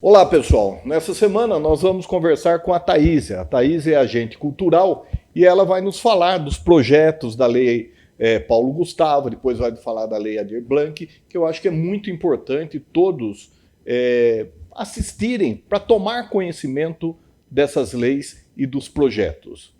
Olá, pessoal. Nessa semana nós vamos conversar com a Thaís. A Thaís é agente cultural e ela vai nos falar dos projetos da Lei Paulo Gustavo, depois vai falar da Lei Aldir Blanc, que eu acho que é muito importante todos assistirem para tomar conhecimento dessas leis e dos projetos.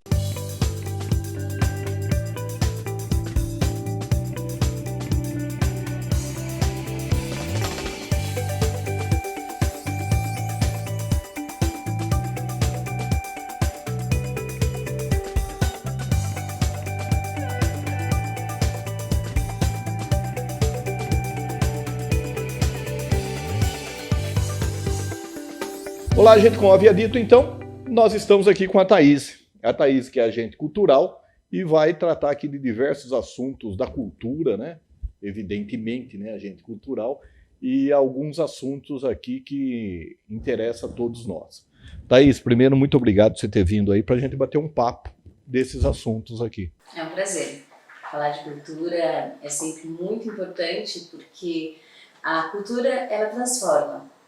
Olá, gente, como havia dito, então, nós estamos aqui com a Thaís. A Thaís, que é agente cultural, e vai tratar aqui de diversos assuntos da cultura, né? Evidentemente, né, agente cultural, e alguns assuntos aqui que interessam a todos nós. Thaís, primeiro, muito obrigado por você ter vindo aí para a gente bater um papo desses assuntos aqui. É um prazer. Falar de cultura é sempre muito importante porque a cultura, ela transforma.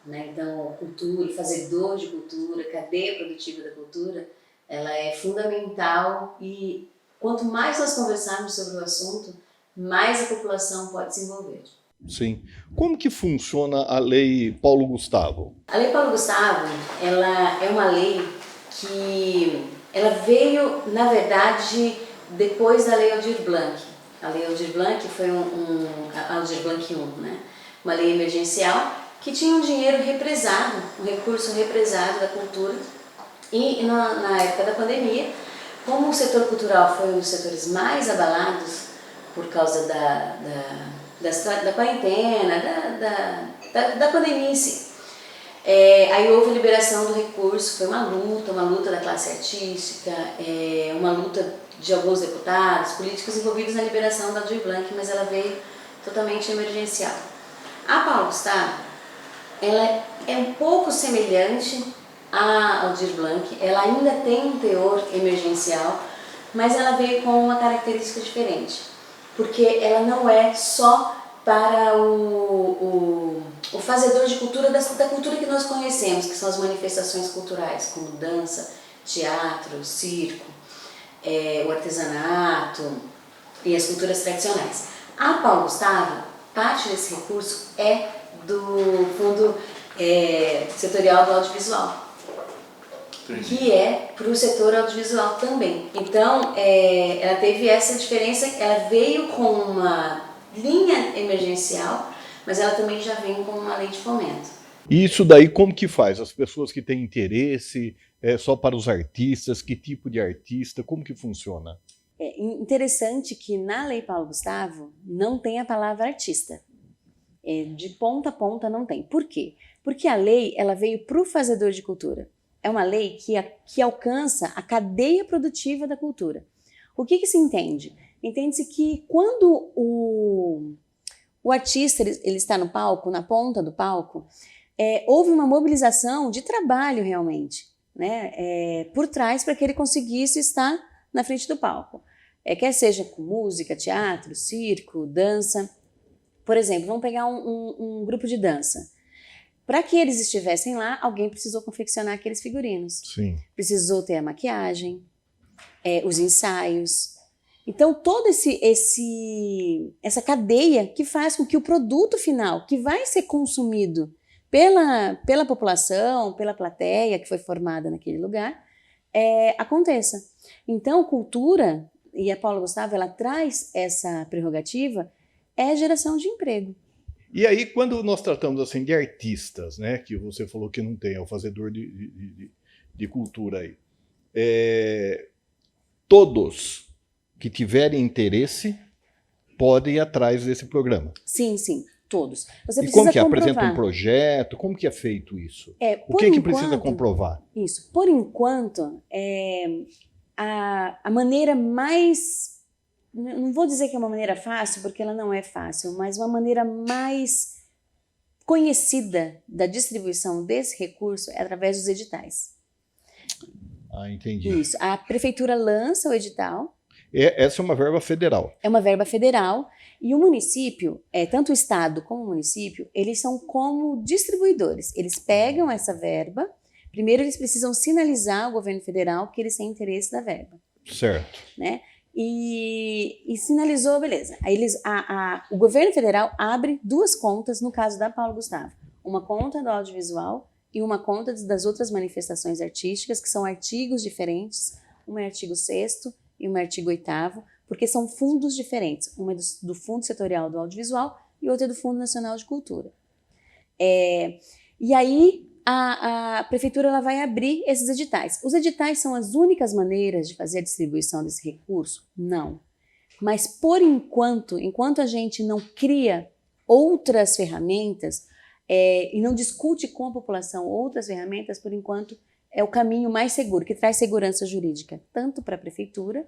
Né? Então, cultura, o fazedor de cultura, cadeia produtiva da cultura, ela é fundamental e quanto mais nós conversarmos sobre o assunto, mais a população pode se envolver. Sim. Como que funciona a Lei Paulo Gustavo? A Lei Paulo Gustavo, ela é uma lei que ela veio, na verdade, depois da Lei Aldir Blanc. A Lei Aldir Blanc foi a Aldir Blanc 1, né? Uma lei emergencial que tinha um dinheiro represado, um recurso represado da cultura. E na época da pandemia, como o setor cultural foi um dos setores mais abalados por causa da quarentena, da pandemia em si, aí houve a liberação do recurso, foi uma luta da classe artística, uma luta de alguns deputados, políticos envolvidos na liberação da Aldir Blanc, mas ela veio totalmente emergencial. A Paulo Gustavo, ela é um pouco semelhante à Aldir Blanc, ela ainda tem um teor emergencial, mas ela veio com uma característica diferente, porque ela não é só para o fazedor de cultura, da cultura que nós conhecemos, que são as manifestações culturais, como dança, teatro, circo, o artesanato e as culturas tradicionais. A Paulo Gustavo, parte desse recurso é do Fundo Setorial do Audiovisual, que é para o setor audiovisual também. Então, ela teve essa diferença, ela veio com uma linha emergencial, mas ela também já vem com uma lei de fomento. E isso daí como que faz? As pessoas que têm interesse, é só para os artistas, que tipo de artista, como que funciona? É interessante que na Lei Paulo Gustavo não tem a palavra artista. De ponta a ponta não tem. Por quê? Porque a lei ela veio para o fazedor de cultura. É uma lei que alcança a cadeia produtiva da cultura. O que se entende? Entende-se que quando o artista ele está no palco, na ponta do palco, houve uma mobilização de trabalho realmente, né? Por trás para que ele conseguisse estar na frente do palco. Quer seja com música, teatro, circo, dança. Por exemplo, vamos pegar um grupo de dança. Para que eles estivessem lá, alguém precisou confeccionar aqueles figurinos. Sim. Precisou ter a maquiagem, os ensaios. Então, toda essa cadeia que faz com que o produto final, que vai ser consumido pela população, pela plateia que foi formada naquele lugar, aconteça. Então, cultura, e a Paulo Gustavo, ela traz essa prerrogativa, é geração de emprego. E aí, quando nós tratamos assim de artistas, né, que você falou que não tem, é o fazedor de cultura aí, todos que tiverem interesse podem ir atrás desse programa? Sim, todos. Você e como que comprovar. Apresenta um projeto? Como que é feito isso? O que precisa comprovar? Isso. Por enquanto, a maneira mais... Não vou dizer que é uma maneira fácil, porque ela não é fácil, mas uma maneira mais conhecida da distribuição desse recurso é através dos editais. Ah, entendi. Isso. A prefeitura lança o edital Essa é uma verba federal. É uma verba federal e o município, tanto o estado como o município, eles são como distribuidores. Eles pegam essa verba, primeiro eles precisam sinalizar ao governo federal que eles têm interesse da verba. Certo. Né? E sinalizou, beleza. Aí o governo federal abre 2 contas no caso da Paulo Gustavo. Uma conta do audiovisual e uma conta das outras manifestações artísticas, que são artigos diferentes. Um é artigo 6º e um é artigo 8º, porque são fundos diferentes. Uma é do Fundo Setorial do Audiovisual e outra é do Fundo Nacional de Cultura. E aí a prefeitura ela vai abrir esses editais. Os editais são as únicas maneiras de fazer a distribuição desse recurso? Não. Mas por enquanto a gente não cria outras ferramentas e não discute com a população outras ferramentas, por enquanto é o caminho mais seguro, que traz segurança jurídica, tanto para a prefeitura,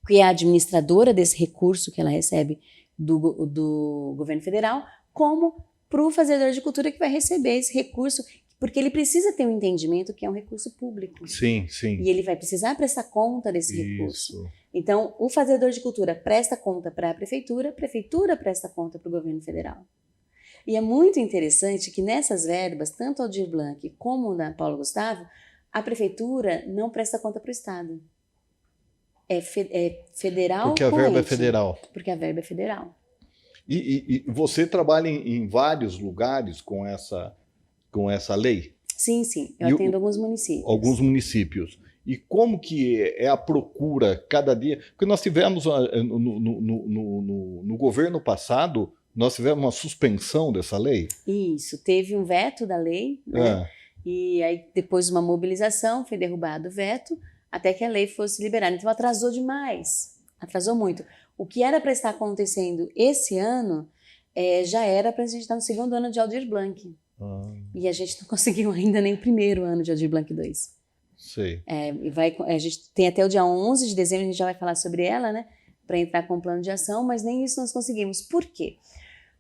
que é a administradora desse recurso que ela recebe do governo federal, como para o fazedor de cultura que vai receber esse recurso, porque ele precisa ter um entendimento que é um recurso público. Sim, sim. E ele vai precisar prestar conta desse recurso. Então, o fazedor de cultura presta conta para a prefeitura presta conta para o governo federal. E é muito interessante que nessas verbas, tanto a Aldir Blanc como da Paulo Gustavo, a prefeitura não presta conta para o Estado. É federal. Porque a verba é federal. Porque a verba é federal. E você trabalha em vários lugares com essa lei? Sim, sim. Eu atendo alguns municípios. Alguns municípios. E como que é a procura cada dia? Porque nós tivemos, no governo passado, nós tivemos uma suspensão dessa lei? Isso. Teve um veto da lei, né? E aí depois uma mobilização, foi derrubado o veto, até que a lei fosse liberada. Então atrasou demais. Atrasou muito. O que era para estar acontecendo esse ano, já era para a gente estar no 2º ano de Aldir Blanc. E a gente não conseguiu ainda nem o 1º ano de Aldir Blanc 2. Sei. A gente tem até o dia 11 de dezembro, a gente já vai falar sobre ela, né? Para entrar com um plano de ação, mas nem isso nós conseguimos. Por quê?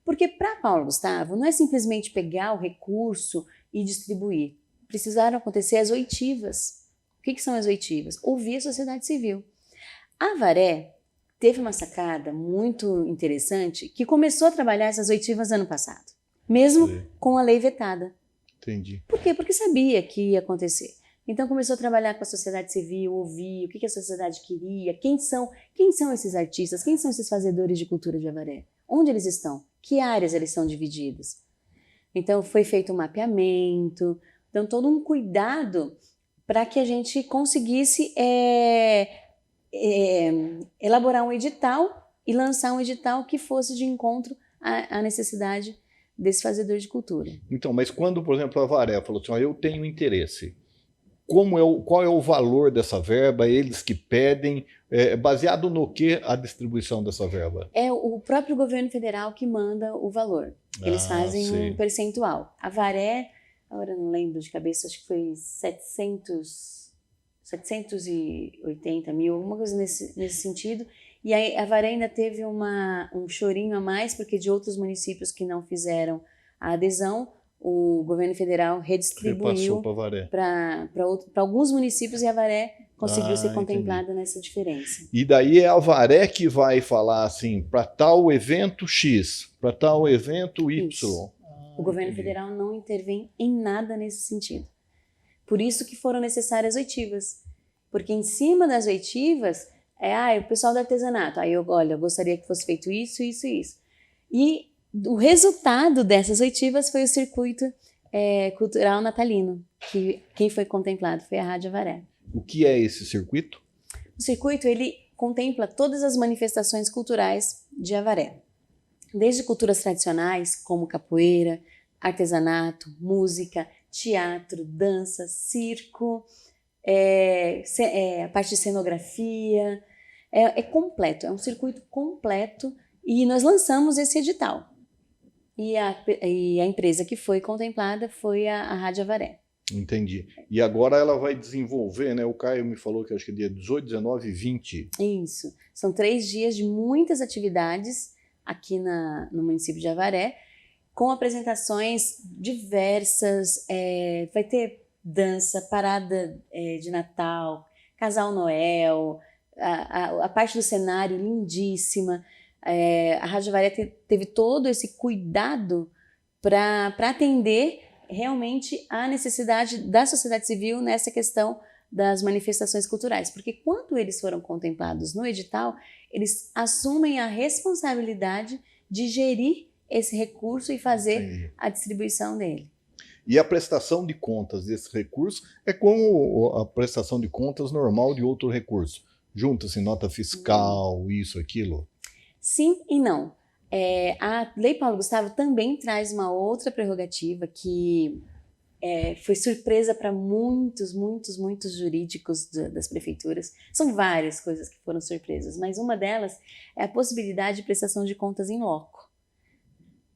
Porque para Paulo Gustavo não é simplesmente pegar o recurso e distribuir. Precisaram acontecer as oitivas. O que são as oitivas? Ouvir a sociedade civil. A Avaré teve uma sacada muito interessante que começou a trabalhar essas oitivas ano passado, mesmo com a lei vetada. Entendi. Por quê? Porque sabia que ia acontecer. Então começou a trabalhar com a sociedade civil, ouvir o que a sociedade queria, quem são esses artistas, quem são esses fazedores de cultura de Avaré, onde eles estão, que áreas eles são divididos. Então foi feito um mapeamento, então todo um cuidado para que a gente conseguisse elaborar um edital e lançar um edital que fosse de encontro à necessidade desse fazedor de cultura. Então, mas quando, por exemplo, a Avaré falou assim, eu tenho interesse, qual é o valor dessa verba, eles que pedem, baseado no que a distribuição dessa verba? É o próprio governo federal que manda o valor. Eles fazem um percentual. A Avaré, agora eu não lembro de cabeça, acho que foi 780 mil, alguma coisa nesse sentido. E aí a Avaré ainda teve um chorinho a mais, porque de outros municípios que não fizeram a adesão, o governo federal redistribuiu para alguns municípios e a Avaré conseguiu ser contemplada nessa diferença. E daí é a Avaré que vai falar assim, para tal evento X, para tal evento Y. O governo federal não intervém em nada nesse sentido. Por isso que foram necessárias oitivas. Porque em cima das oitivas, o pessoal do artesanato, eu gostaria que fosse feito isso, isso e isso. E o resultado dessas oitivas foi o circuito cultural natalino, que quem foi contemplado foi a Rádio Avaré. O que é esse circuito? O circuito, ele contempla todas as manifestações culturais de Avaré. Desde culturas tradicionais, como capoeira, artesanato, música, teatro, dança, circo, a parte de cenografia. É completo, é um circuito completo e nós lançamos esse edital. E a empresa que foi contemplada foi a Rádio Avaré. Entendi. E agora ela vai desenvolver, né? O Caio me falou que acho que é dia 18, 19 e 20. Isso. São 3 dias de muitas atividades aqui no município de Avaré, com apresentações diversas. Vai ter dança, parada de Natal, Casal Noel, a parte do cenário lindíssima. A Rádio Varia teve todo esse cuidado para atender realmente a necessidade da sociedade civil nessa questão das manifestações culturais, porque quando eles foram contemplados no edital, eles assumem a responsabilidade de gerir esse recurso e fazer a distribuição dele. E a prestação de contas desse recurso é como a prestação de contas normal de outro recurso. Junta-se nota fiscal, isso, aquilo? Sim e não. A Lei Paulo Gustavo também traz uma outra prerrogativa que foi surpresa para muitos jurídicos das prefeituras. São várias coisas que foram surpresas, mas uma delas é a possibilidade de prestação de contas in loco.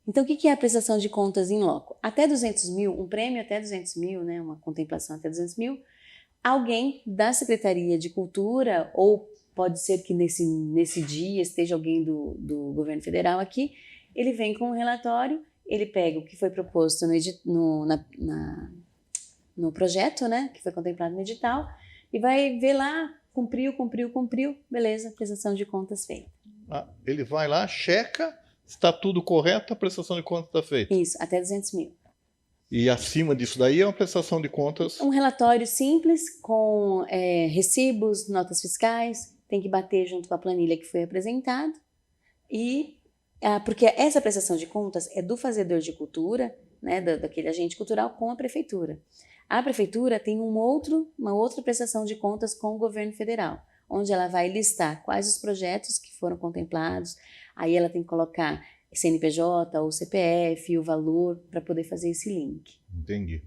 Então, o que é a prestação de contas in loco? Até 200 mil, um prêmio até 200 mil, né, uma contemplação até 200 mil, alguém da Secretaria de Cultura, ou pode ser que nesse dia esteja alguém do governo federal aqui, ele vem com um relatório, ele pega o que foi proposto no projeto, né, que foi contemplado no edital, e vai ver lá, cumpriu, beleza, prestação de contas feita. Ele vai lá, checa, está tudo correto, a prestação de contas está feita. Isso, até 200 mil. E acima disso daí é uma prestação de contas? Um relatório simples com recibos, notas fiscais, tem que bater junto com a planilha que foi apresentada. Porque essa prestação de contas é do fazedor de cultura, né, daquele agente cultural com a prefeitura. A prefeitura tem uma outra prestação de contas com o governo federal, onde ela vai listar quais os projetos que foram contemplados, aí ela tem que colocar CNPJ ou CPF, o valor, para poder fazer esse link. Entendi.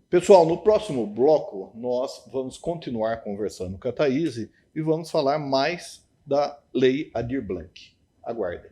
Pessoal, no próximo bloco nós vamos continuar conversando com a Thaís e vamos falar mais da Lei Aldir Blanc. Aguardem.